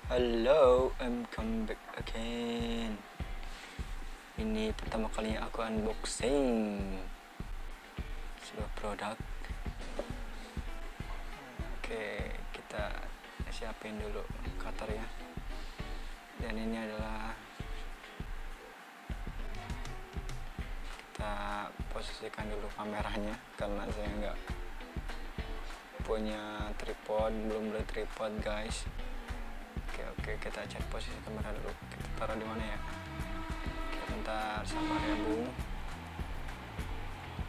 Halo, I'm come back again. Ini pertama kalinya aku unboxing sebuah produk. Oke, kita siapin dulu cutter ya. Dan ini adalah kita posisikan dulu kameranya karena saya nggak punya tripod, belum beli tripod guys. Oke, kita cek posisi kamera dulu. Kita taruh di mana ya? Oke, bentar, sabar ya bung.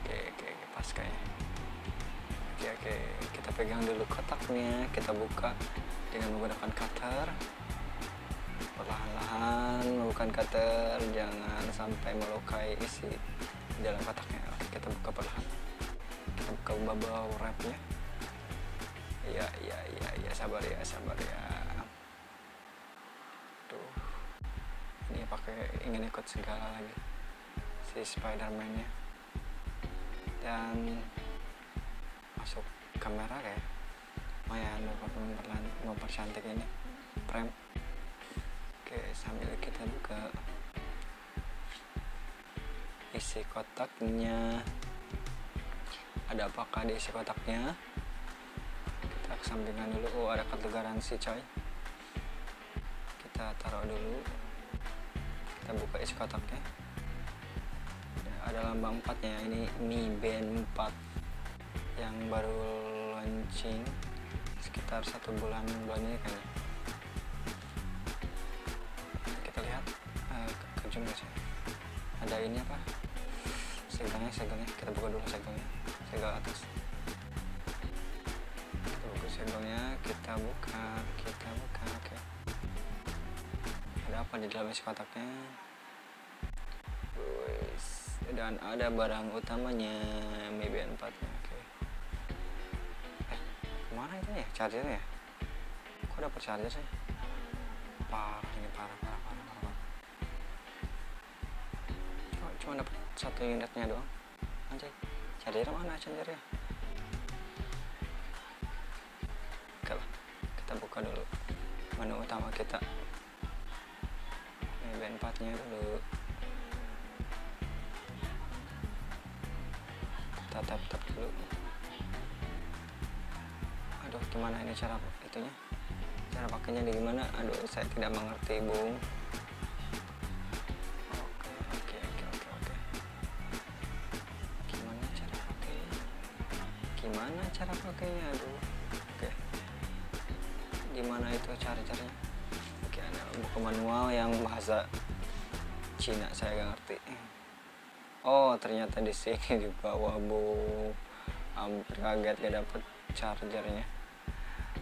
Oke, pas kayaknya. Oke, kita pegang dulu kotaknya. Kita buka dengan menggunakan cutter. Perlahan-lahan menggunakan cutter, jangan sampai melukai isi di dalam kotaknya. Oke, kita buka perlahan. Kita buka bubble wrapnya. Iya, sabar ya. Tuh, ini ingin ikut segala lagi si Spider-Man nya. Dan masuk kamera kayak lumayan mempercantik ini frame. Oke, sambil kita buka isi kotaknya, ada apakah di isi kotaknya. Kita kesampingkan dulu. Oh, ada kartu garansi coy. Kita taruh dulu. Kita buka isi kotaknya. Ada lambang 4 nya. Ini Mi Band 4 yang baru launching sekitar 1 bulan ini kayaknya. Kita lihat ke zoom guys ya. Ada ini apa, segelnya. Kita buka dulu segel atas. Kita buka segelnya. Kita buka. Oke, ada apa di dalam isi kotaknya? Dan ada barang utamanya, Mi Band 4 nya. Oke. Kemana itu ya chargernya ya? Kok dapet charger sih? Parah. Kok cuma dapet 1 unitnya doang? Anjay, chargernya mana chargernya? Oke lah, kita buka dulu menu utama kita, Mi Band 4 nya dulu. Kita tap dulu. Aduh, gimana ini cara itunya? Cara pakainya di gimana? Aduh, saya tidak mengerti bung. Oke. Gimana cara pakainya? Aduh. Oke. Gimana itu cara-caranya? Oke, ada buku manual yang bahasa Cina, saya gak ngerti. Oh, ternyata di sini di bawah bung. Hampir kaget gak dapet chargernya.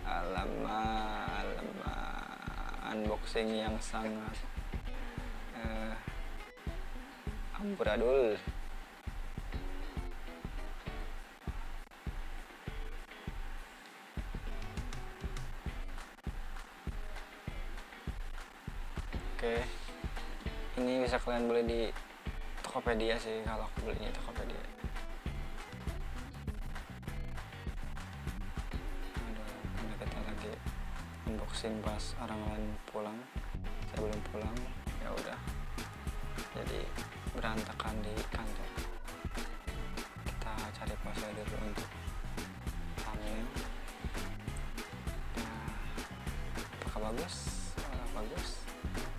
Alamak, unboxing yang sangat amburadul. Oke, ini bisa kalian beli di Tokopedia sih, kalau aku belinya Tokopedia. Karena kita lagi unboxing pas orang lain pulang, saya belum pulang, ya udah, jadi berantakan di kantor. Kita cari pose dulu untuk thumbnail. Nah, apakah bagus?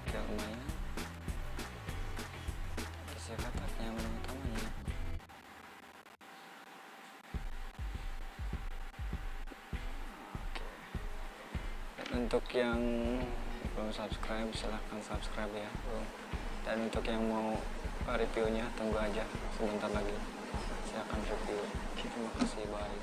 Oke, lumayan. Isi kotaknya menu utamanya. Untuk yang belum subscribe, silahkan subscribe ya bro. Dan untuk yang mau reviewnya, tunggu aja sebentar lagi saya akan review. Terima kasih, bye.